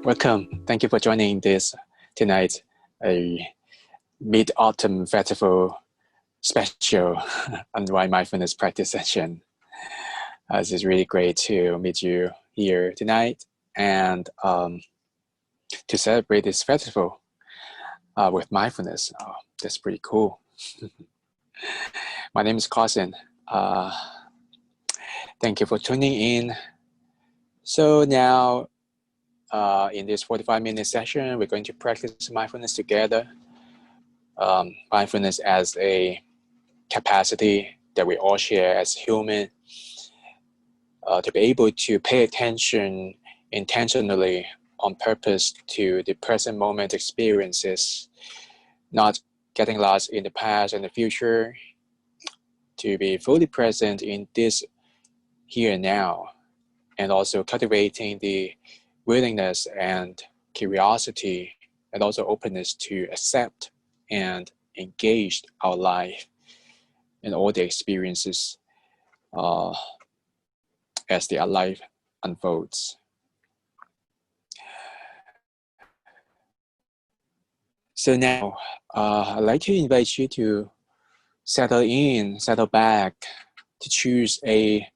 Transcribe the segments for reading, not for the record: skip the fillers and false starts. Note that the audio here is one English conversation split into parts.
Welcome. Thank you for joining this tonight, a mid-autumn festival special Unwind Mindfulness practice session. This is really great to meet you here tonight and to celebrate this festival with mindfulness. Oh, that's pretty cool. My name is Karson. Thank you for tuning in. So now, in this 45-minute session, we're going to practice mindfulness together. Mindfulness as a capacity that we all share as human, to be able to pay attention intentionally on purpose to the present moment experiences, not getting lost in the past and the future, to be fully present in this here and now, and also cultivating the willingness and curiosity and also openness to accept and engage our life and all the experiences as their life unfolds. So now, I'd like to invite you to settle in, settle back, to choose a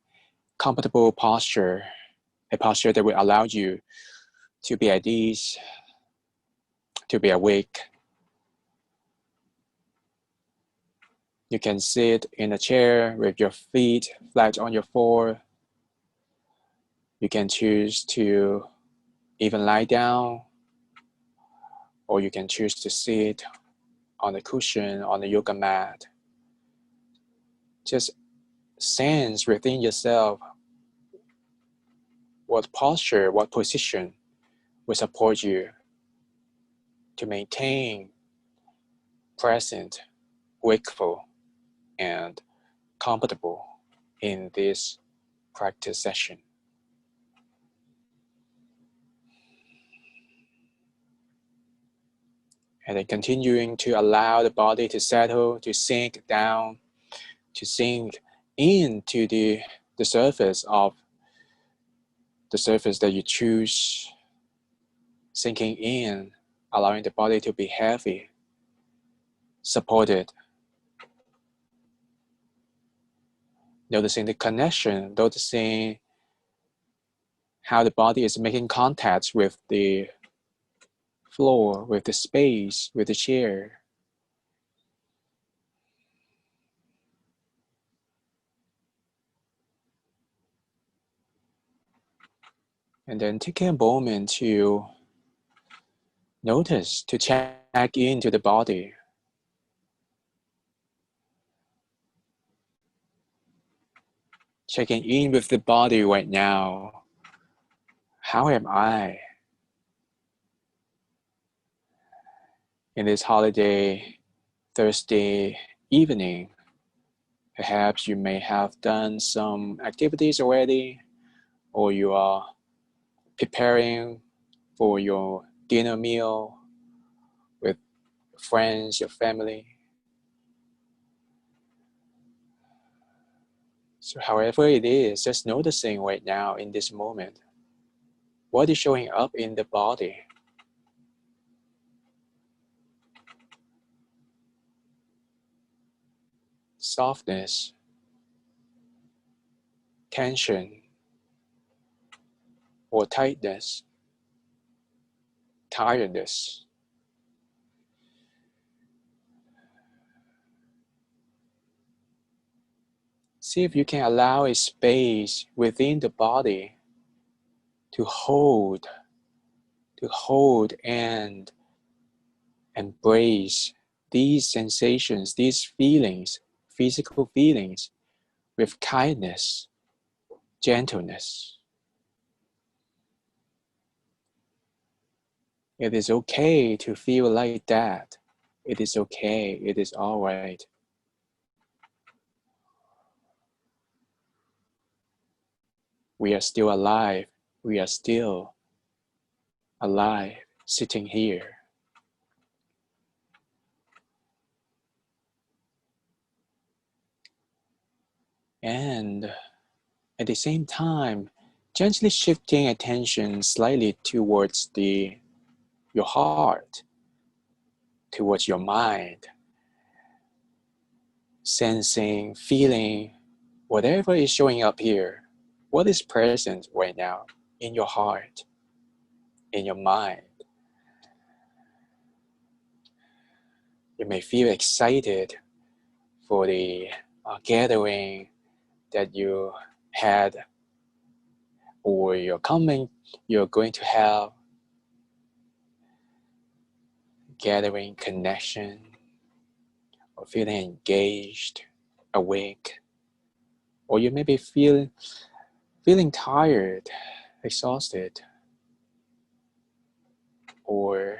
comfortable posture, a posture that will allow you to be at ease, to be awake. You can sit in a chair with your feet flat on your floor. You can choose to even lie down, or you can choose to sit on a cushion on the yoga mat. Just sense within yourself what posture, what position will support you to maintain present, wakeful, and comfortable in this practice session. And then continuing to allow the body to settle, to sink down, to sink into the surface that you choose, sinking in, allowing the body to be heavy, supported. Noticing the connection, noticing how the body is making contact with the floor, with the space, with the chair. And then taking a moment to notice, to check into the body. Checking in with the body right now. How am I? In this holiday, Thursday evening, perhaps you may have done some activities already, or you are preparing for your dinner meal with friends, your family. So however it is, just noticing right now in this moment, what is showing up in the body? Softness, tension, or tightness, tiredness. See if you can allow a space within the body to hold and embrace these sensations, these feelings, physical feelings, with kindness, gentleness. It is okay to feel like that. It is okay. It is all right. We are still alive. We are still alive, sitting here. And at the same time, Gently shifting attention slightly towards your heart, towards your mind, sensing, feeling, whatever is showing up here, what is present right now in your heart, in your mind. You may feel excited for the gathering that you had, or you're going to have, gathering connection, or feeling engaged, awake, or you may be feeling tired, exhausted, or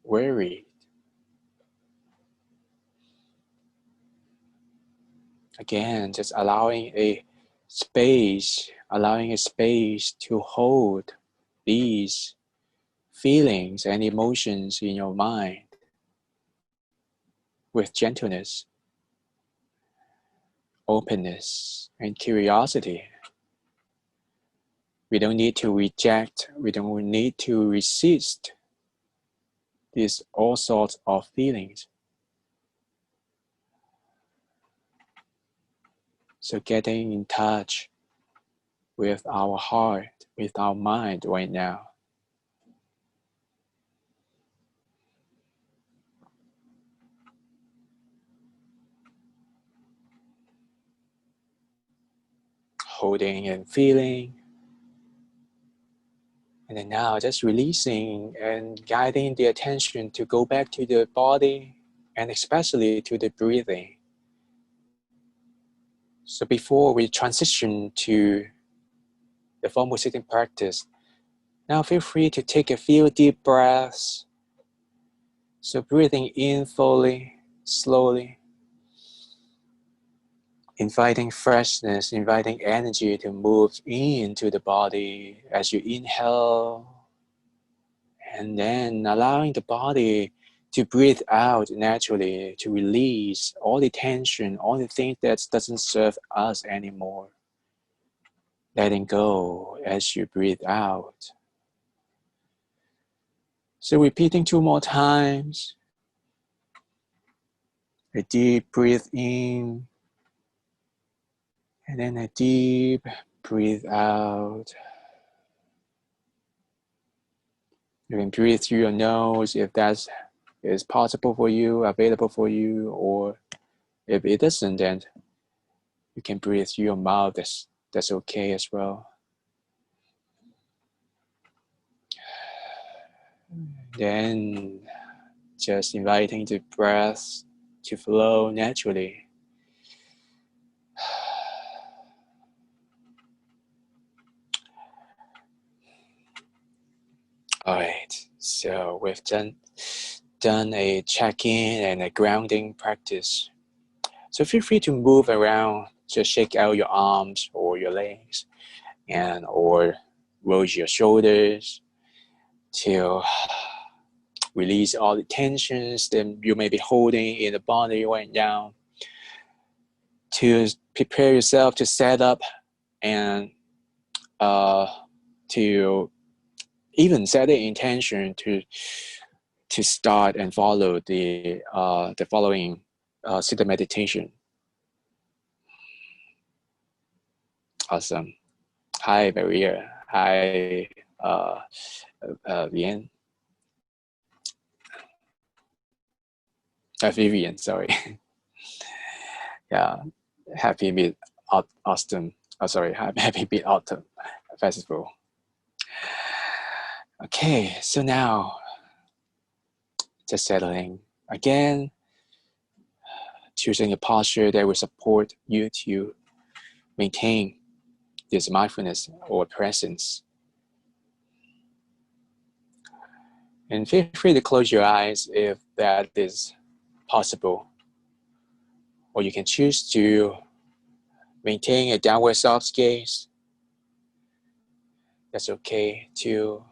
worried. Again, just allowing a space to hold these feelings and emotions in your mind with gentleness, openness, and curiosity. We don't need to reject, we don't need to resist these all sorts of feelings. So getting in touch with our heart, with our mind right now. Holding and feeling. And then now just releasing and guiding the attention to go back to the body and especially to the breathing. So before we transition to the formal sitting practice, now feel free to take a few deep breaths. So breathing in fully, slowly, inviting freshness, inviting energy to move into the body as you inhale, and then allowing the body to breathe out naturally, to release all the tension, all the things that doesn't serve us anymore. Letting go as you breathe out. So repeating 2 more times. A deep breath in, and then a deep breathe out. You can breathe through your nose if that is possible for you, available for you, or if it isn't, then you can breathe through your mouth. That's okay as well. Then just inviting the breath to flow naturally. Alright, so we've done a check-in and a grounding practice. So feel free to move around, just shake out your arms or your legs, or roll your shoulders to release all the tensions that you may be holding in the body right now. To prepare yourself to set up and to even set the intention to start and follow the following sitting meditation. Awesome. Hi, Maria. Hi, Vian. Vivian, sorry. Yeah, happy Mid-Autumn. Happy Mid-Autumn Festival. Okay, so now just settling again, choosing a posture that will support you to maintain this mindfulness or presence. And feel free to close your eyes if that is possible. Or you can choose to maintain a downward soft gaze. That's okay too.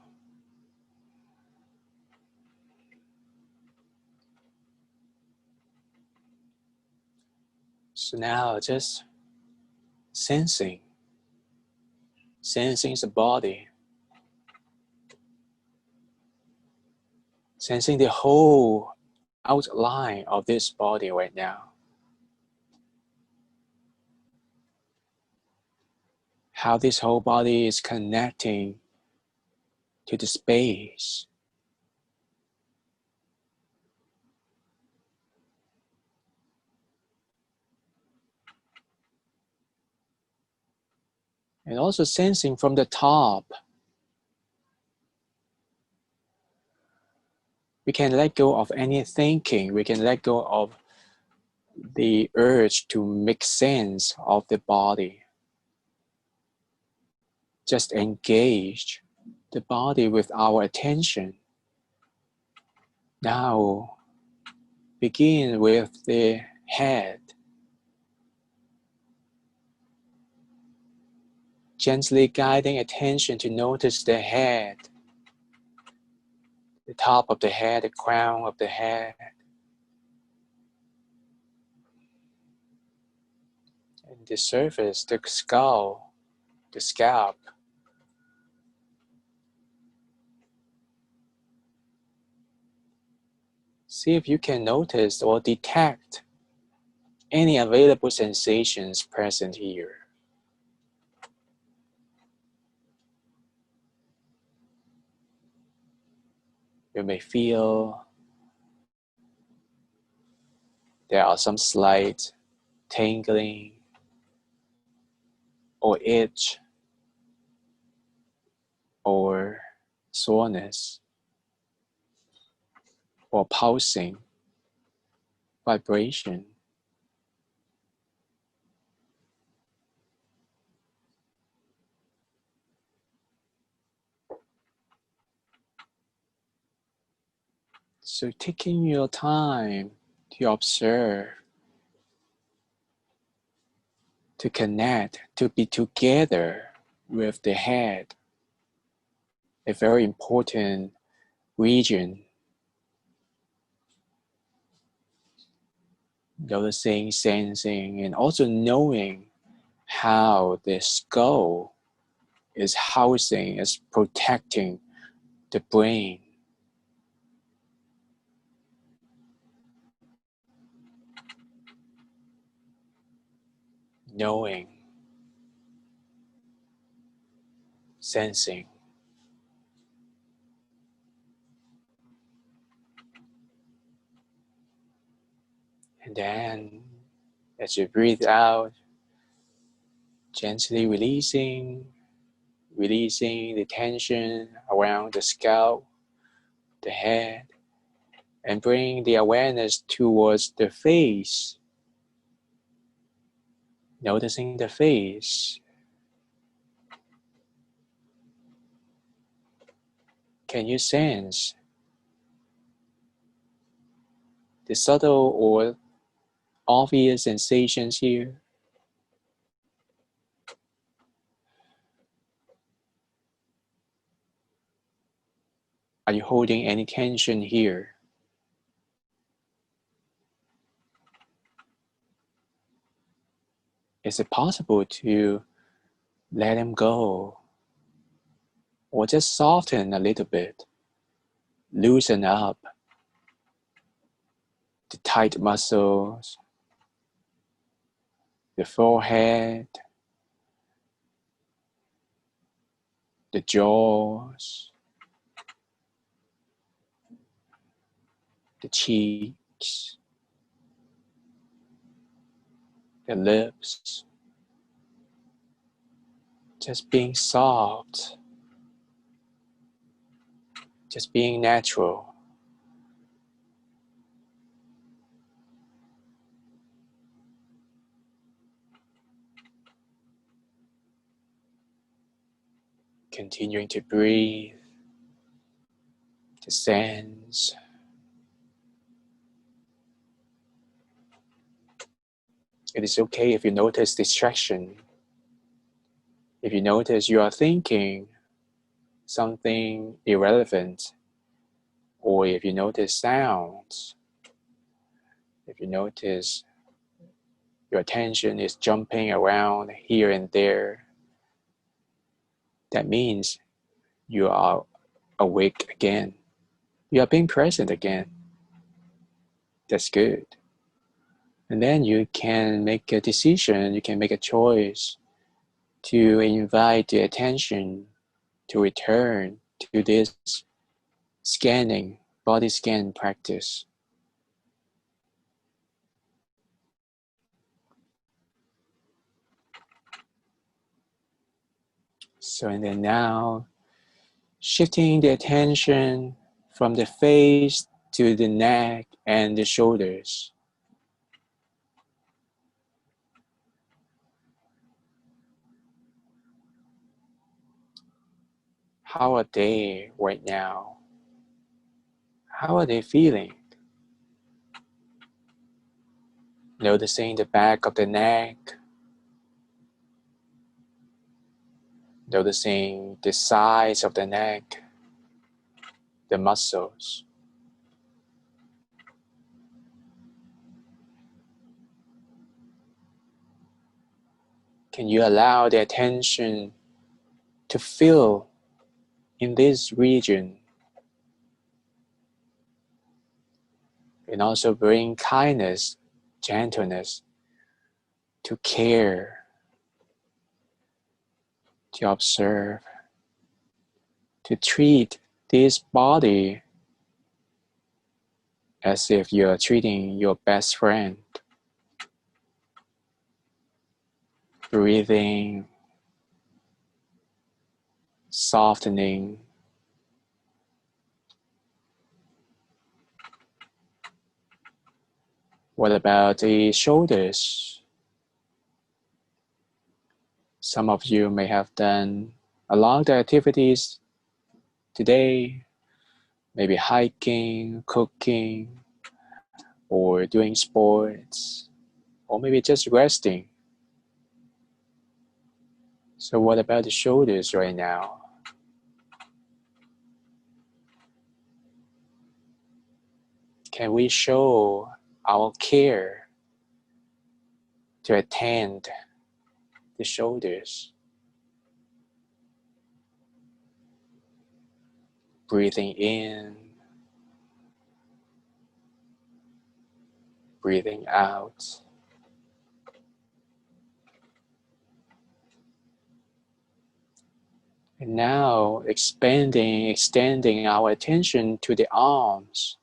So now just sensing sensing the body, sensing the whole outline of this body right now. How this whole body is connecting to the space. And also sensing from the top. We can let go of any thinking. We can let go of the urge to make sense of the body. Just engage the body with our attention. Now, begin with the head. Gently guiding attention to notice the head, the top of the head, the crown of the head. And the surface, the skull, the scalp. See if you can notice or detect any available sensations present here. You may feel there are some slight tingling or itch or soreness or pulsing vibration. So taking your time to observe, to connect, to be together with the head, a very important region. Noticing, sensing, and also knowing how the skull is housing, is protecting the brain. Knowing, sensing. And then, as you breathe out, gently releasing the tension around the scalp, the head, and bring the awareness towards the face. Noticing the face. Can you sense the subtle or obvious sensations here? Are you holding any tension here? Is it possible to let them go? Or just soften a little bit? Loosen up the tight muscles, the forehead, the jaws, the cheeks, the lips. Just being soft, just being natural. Continuing to breathe, to sense. It is okay if you notice distraction. If you notice you are thinking something irrelevant, or if you notice sounds, if you notice your attention is jumping around here and there, That means you are awake again. You are being present again. That's good. And then you can make a decision, you can make a choice to invite the attention to return to this scanning, body scan practice. So, and then now, shifting the attention from the face to the neck and the shoulders. How are they right now? How are they feeling? Noticing the back of the neck, noticing the size of the neck, the muscles. Can you allow the attention to feel in this region and also bring kindness, gentleness, to care, to observe, to treat this body as if you're treating your best friend. Breathing, softening. What about the shoulders? Some of you may have done a lot of the activities today, maybe hiking, cooking, or doing sports, or maybe just resting. So what about the shoulders right now? Can we show our care to attend the shoulders? Breathing in, breathing out. And now expanding, extending our attention to the arms.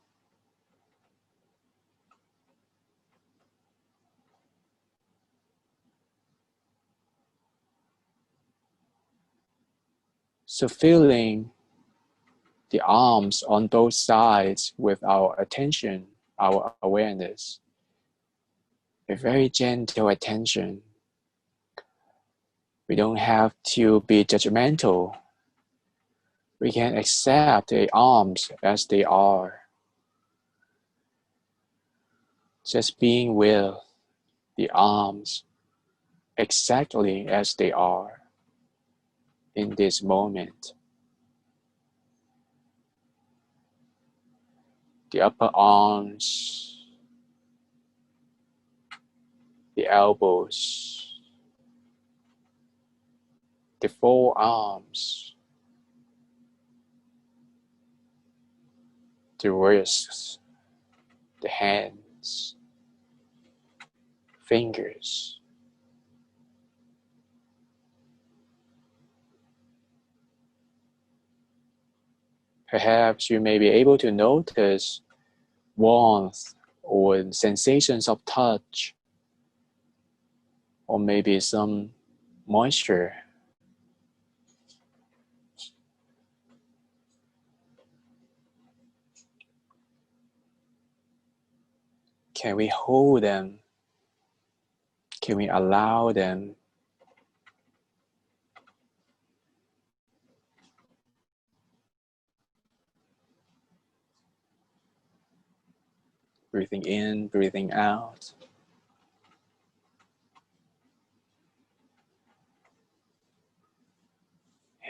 So feeling the arms on both sides with our attention, our awareness. A very gentle attention. We don't have to be judgmental. We can accept the arms as they are. Just being with the arms exactly as they are in this moment. The upper arms, the elbows, the forearms, the wrists, the hands, fingers. Perhaps you may be able to notice warmth or sensations of touch, or maybe some moisture. Can we hold them? Can we allow them? Breathing in, breathing out.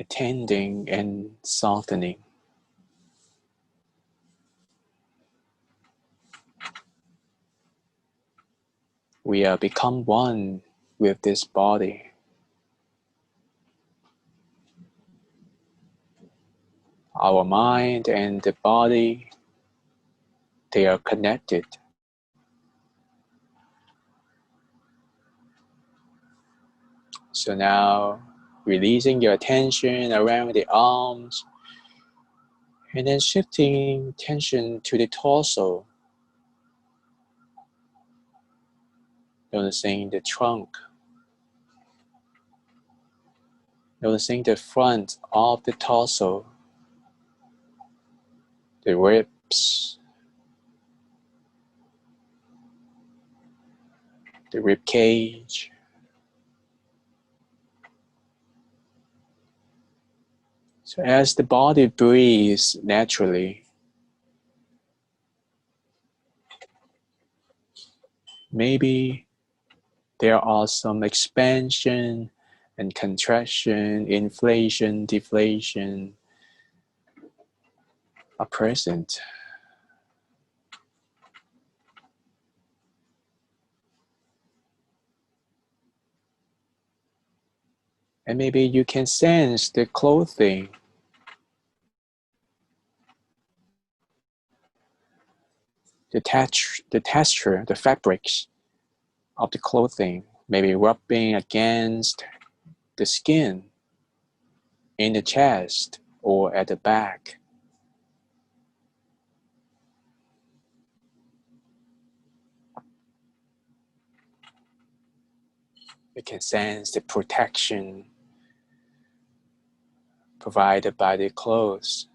Attending and softening. We are become one with this body. Our mind and the body, they are connected. So now, releasing your attention around the arms, and then shifting tension to the torso. Noticing the trunk. Noticing the front of the torso, the ribs, the rib cage. So as the body breathes naturally, maybe there are some expansion and contraction, inflation, deflation are present. And maybe you can sense the clothing, the texture, the fabrics of the clothing, maybe rubbing against the skin in the chest or at the back. You can sense the protection provided by the clothes.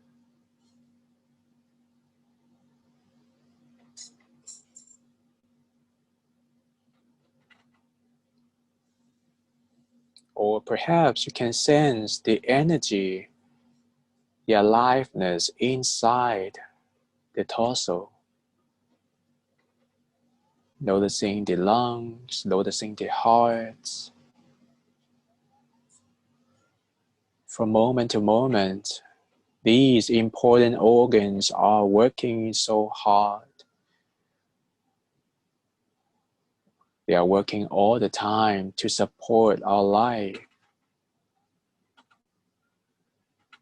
Or perhaps you can sense the energy, the aliveness inside the torso. Noticing the lungs, noticing the heart. From moment to moment, these important organs are working so hard. They are working all the time to support our life.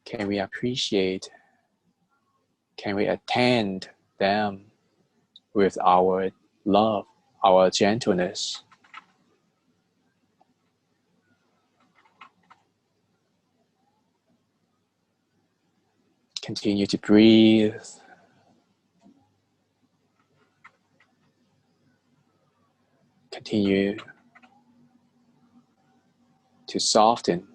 Can we appreciate? Can we attend them with our love, our gentleness? Continue to breathe. Continue to soften.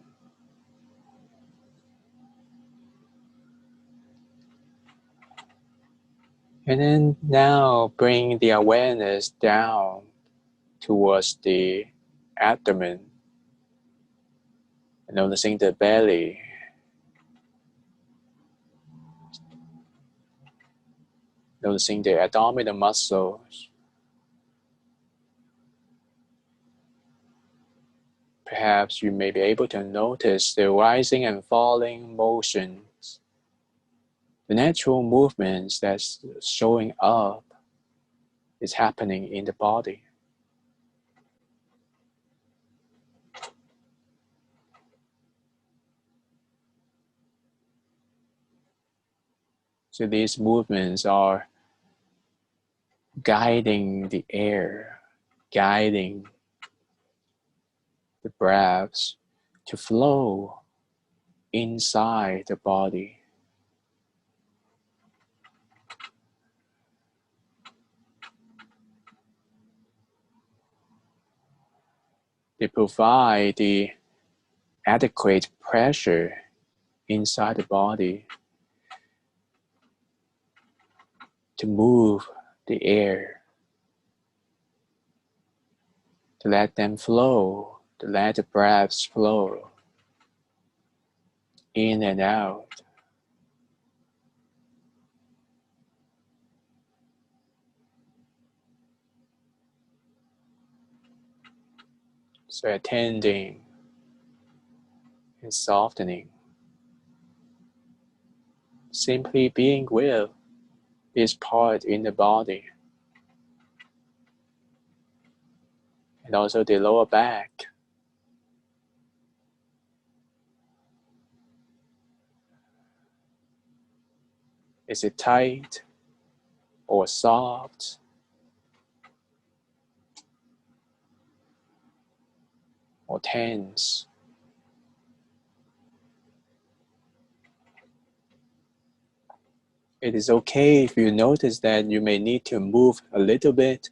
And then now bring the awareness down towards the abdomen. Noticing the belly. Noticing the abdominal muscles. Perhaps you may be able to notice the rising and falling motions, the natural movements that's showing up is happening in the body. So these movements are guiding the air, guiding the breaths to flow inside the body. They provide the adequate pressure inside the body to move the air, to let them flow, to let the breaths flow in and out. So attending and softening, simply being with this part in the body, and also the lower back. Is it tight or soft? Or tense? It is okay if you notice that you may need to move a little bit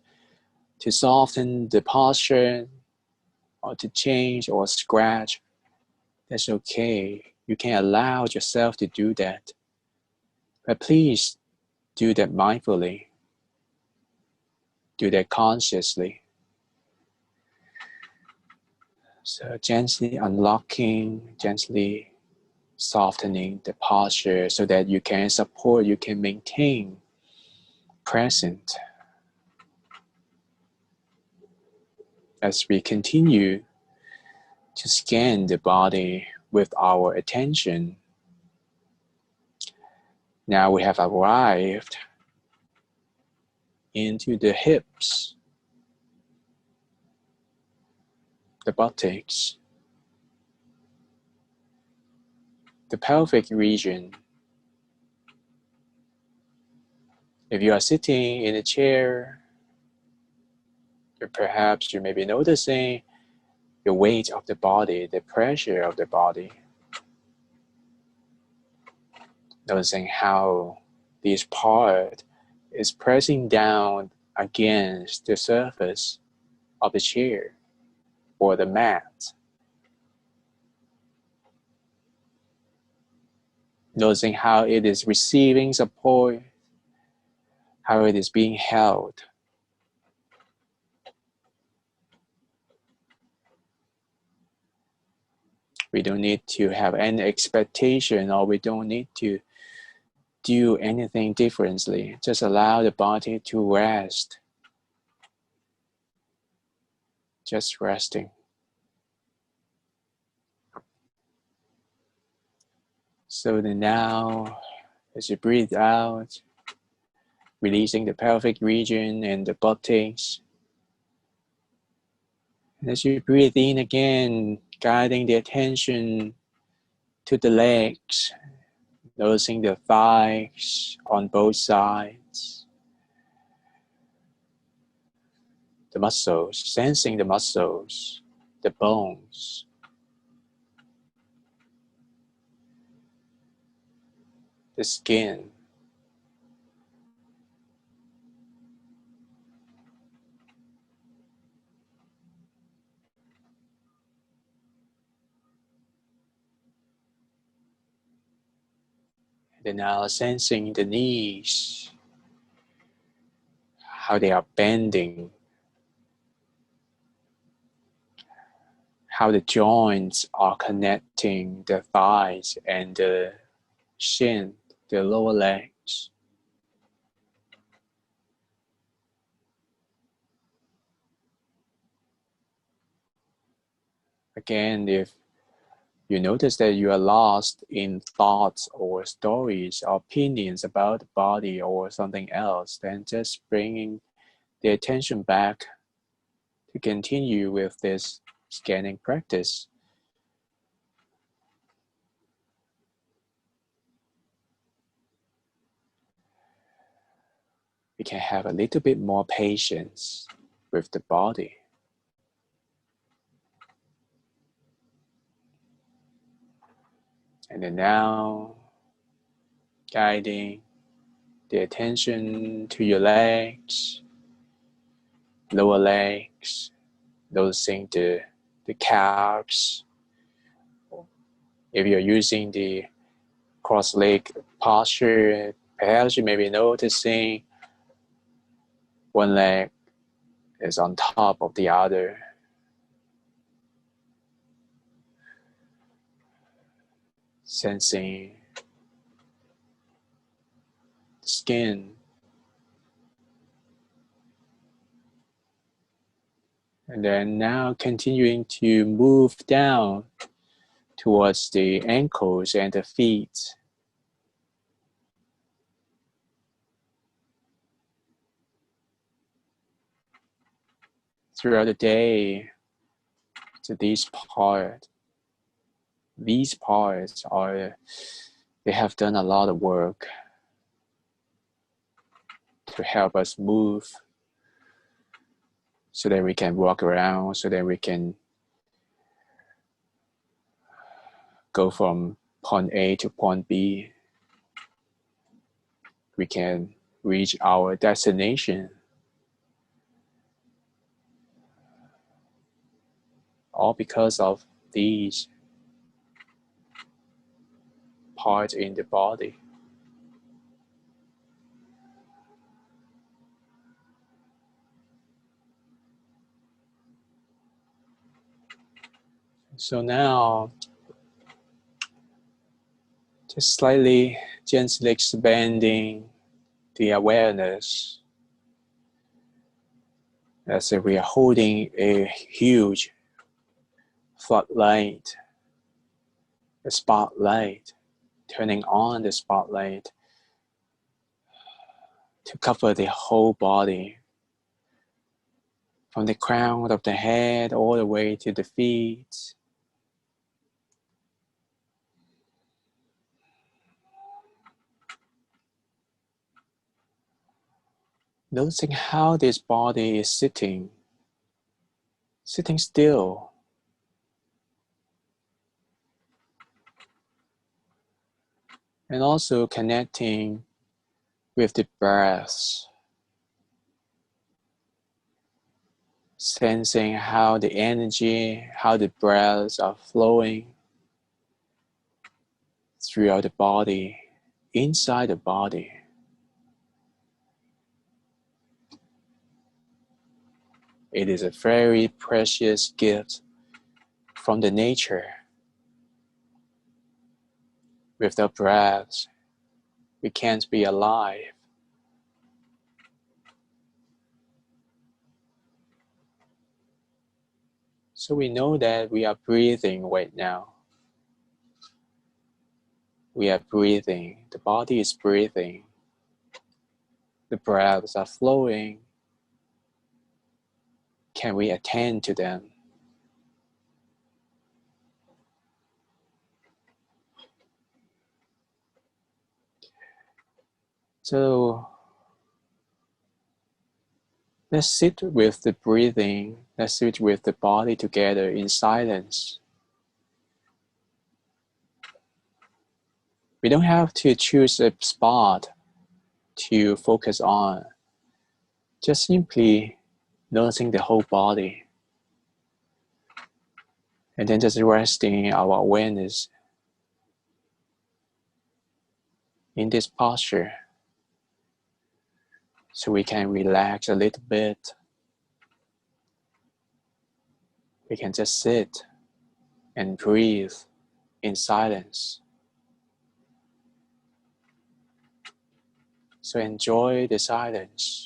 to soften the posture or to change or scratch. That's okay. You can allow yourself to do that. But please do that mindfully. Do that consciously. So gently unlocking, gently softening the posture so that you can support, you can maintain present. As we continue to scan the body with our attention, now we have arrived into the hips, the buttocks, the pelvic region. If you are sitting in a chair, or perhaps you may be noticing the weight of the body, the pressure of the body. Noticing how this part is pressing down against the surface of the chair or the mat. Noticing how it is receiving support, how it is being held. We don't need to have any expectation, or we don't need to do anything differently. Just allow the body to rest. Just resting. So then now, as you breathe out, releasing the pelvic region and the buttocks. And as you breathe in again, guiding the attention to the legs, noticing the thighs on both sides, the muscles, sensing the muscles, the bones, the skin. And then now sensing the knees, how they are bending, how the joints are connecting the thighs and the shin, the lower legs. Again, if you notice that you are lost in thoughts or stories or opinions about the body or something else, then just bringing the attention back to continue with this scanning practice. We can have a little bit more patience with the body. And then now, guiding the attention to your legs, lower legs, noticing the calves. If you're using the cross-leg posture, perhaps you may be noticing one leg is on top of the other. Sensing the skin. And then now continuing to move down towards the ankles and the feet. Throughout the day, to these parts are, they have done a lot of work. to help us move so that we can walk around, so that we can go from point A to point B. We can reach our destination, all because of these parts in the body. So now, just slightly, gently expanding the awareness as if we are holding a huge floodlight, a spotlight, turning on the spotlight to cover the whole body, from the crown of the head all the way to the feet. Noticing how this body is sitting still. And also connecting with the breath, sensing how the energy, how the breaths are flowing throughout the body, inside the body. It is a very precious gift from the nature. Without breath, we can't be alive. So we know that we are breathing right now. We are breathing. The body is breathing. The breaths are flowing. Can we attend to them? So let's sit with the breathing. Let's sit with the body together in silence. We don't have to choose a spot to focus on. Just simply noticing the whole body. And then just resting our awareness in this posture, so we can relax a little bit. We can just sit and breathe in silence. So enjoy the silence.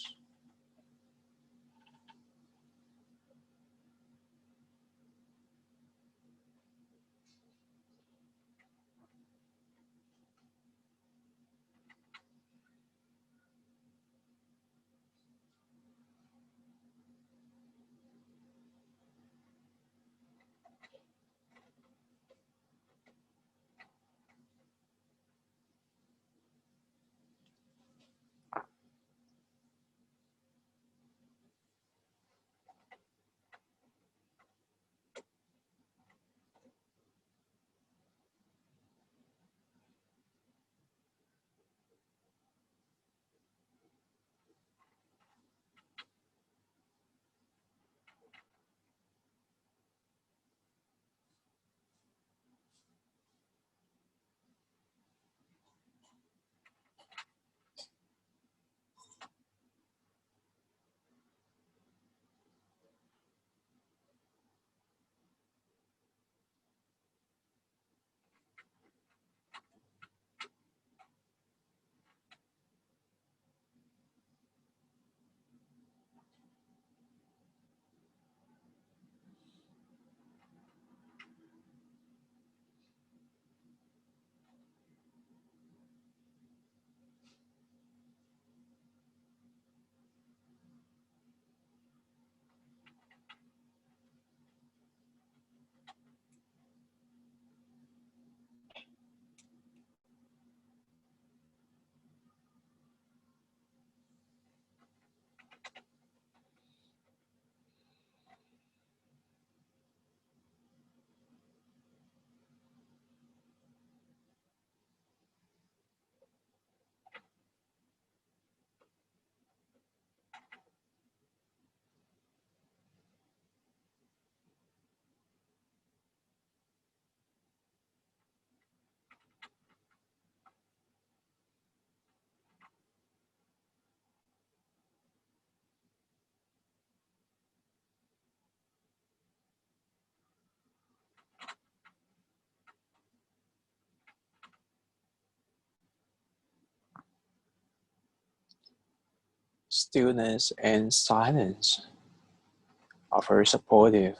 stillness and silence are very supportive.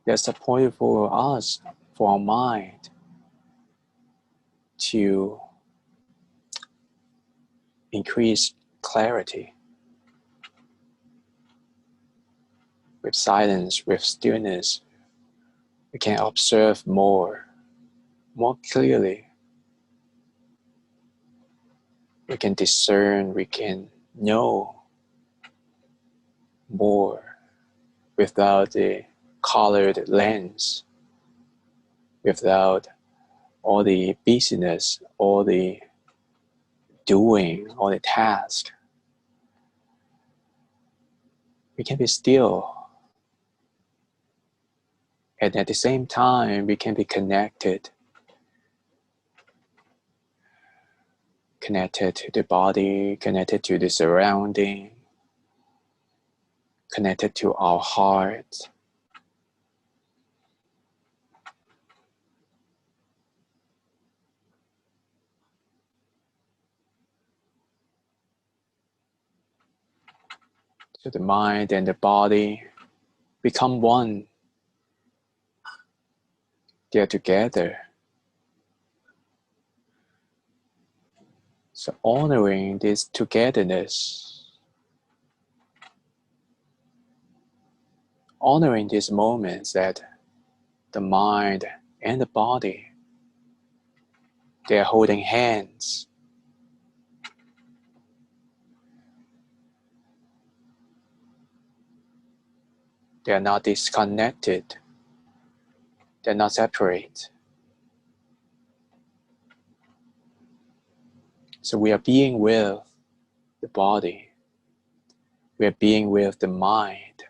They're supportive for us, for our mind, to increase clarity. With silence, with stillness, we can observe more clearly. We can discern, we can know more without the colored lens, without all the busyness, all the doing, all the task. We can be still. And at the same time, we can be connected to the body, connected to the surrounding, connected to our heart. So the mind and the body become one. They're together. So honoring this togetherness, honoring these moments that the mind and the body, they're holding hands. They're not disconnected. They're not separate. So we are being with the body. We are being with the mind.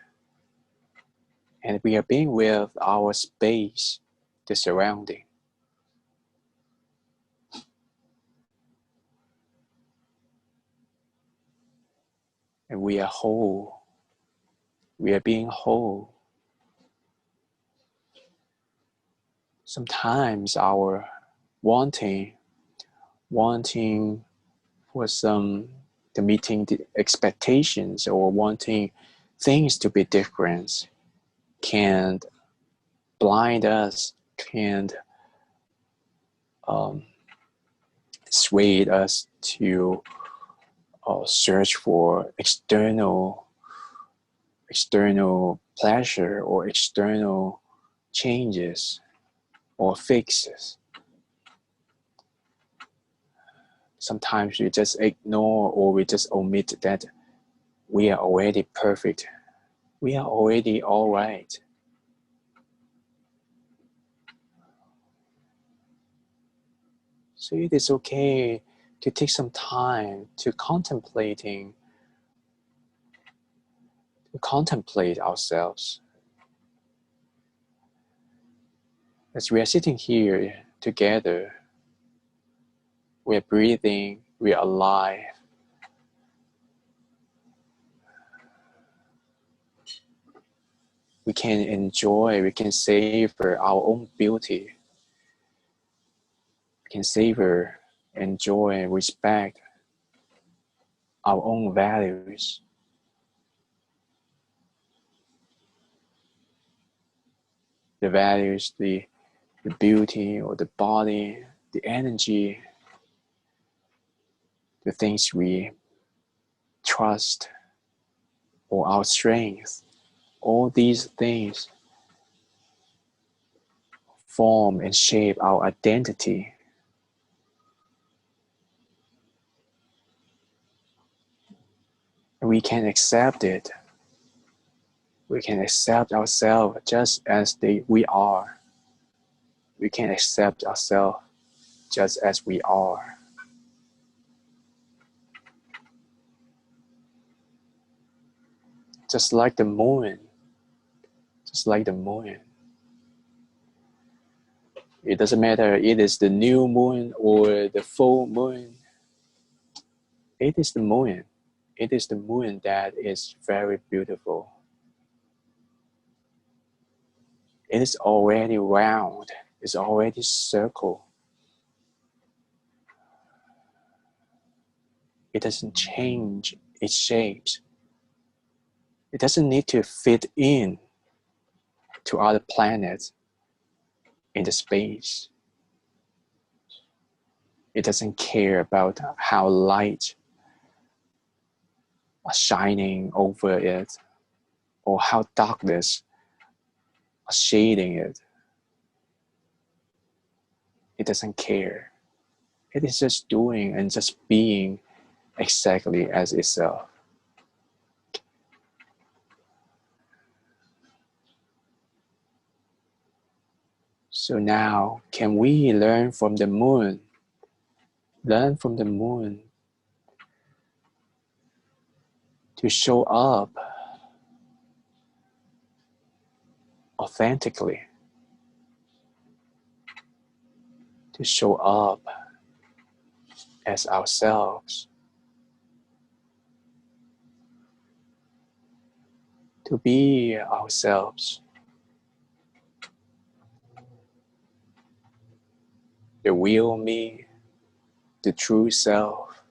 And we are being with our space, the surrounding. And we are whole. We are being whole. Sometimes our wanting for the meeting the expectations or wanting things to be different can blind us, can sway us to search for external pleasure or external changes or fixes. Sometimes we just ignore or we just omit that we are already perfect. We are already all right. So it is okay to take some time to contemplate ourselves. As we are sitting here together, we are breathing, we are alive. We can enjoy, we can savor our own beauty. We can savor, enjoy, respect our own values. The values, the beauty or the body, the energy, the things we trust or our strength. All these things form and shape our identity. And we can accept it. We can accept ourselves just as we are. We can accept ourselves just as we are. Just like the moon. Just like the moon. It doesn't matter it is the new moon or the full moon. It is the moon. It is the moon that is very beautiful. It is already round. It's already circle. It doesn't change its shapes. It doesn't need to fit in to other planets in the space. It doesn't care about how light are shining over it or how darkness are shading it. It doesn't care. It is just doing and just being exactly as itself. So now, can we learn from the moon? Learn from the moon to show up authentically, to show up as ourselves, to be ourselves, the real me, the true self.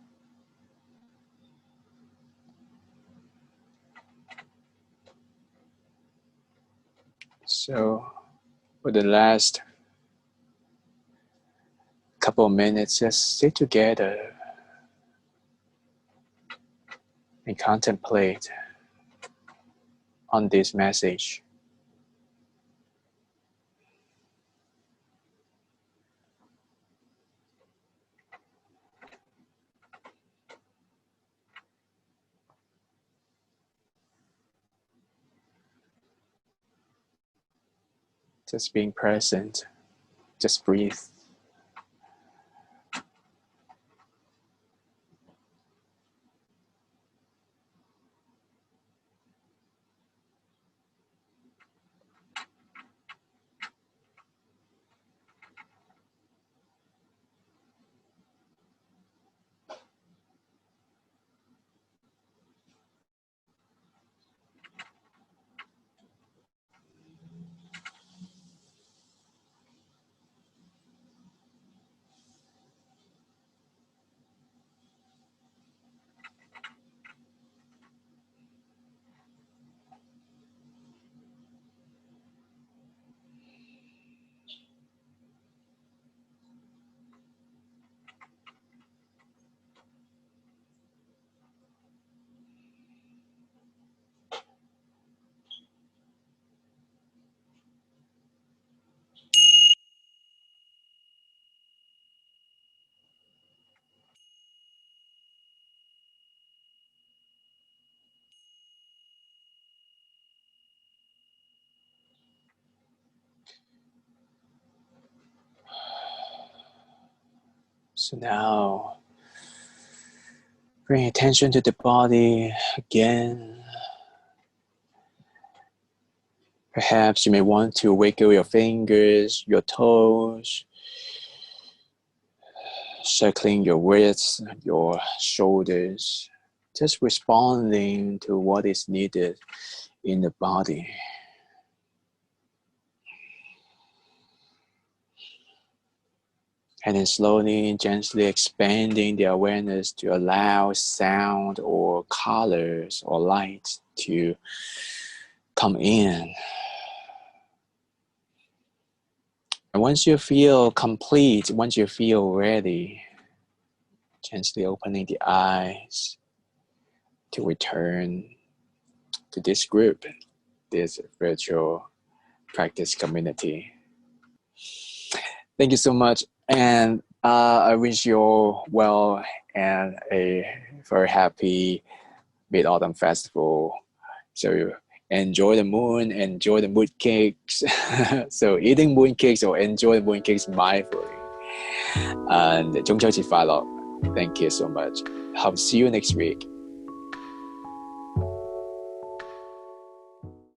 So for the last couple of minutes, just sit together and contemplate on this message. Just being present, just breathe. So now, bring attention to the body again. Perhaps you may want to wiggle your fingers, your toes, circling your wrists, your shoulders, just responding to what is needed in the body. And then slowly, gently expanding the awareness to allow sound or colors or light to come in. And once you feel complete, once you feel ready, gently opening the eyes to return to this group, this virtual practice community. Thank you so much. And I wish you all well and a very happy Mid-Autumn Festival. So enjoy the moon, enjoy the moon cakes. So eating moon cakes or enjoy the moon cakes mindfully. And 中秋節快樂. Thank you so much. Hope to see you next week.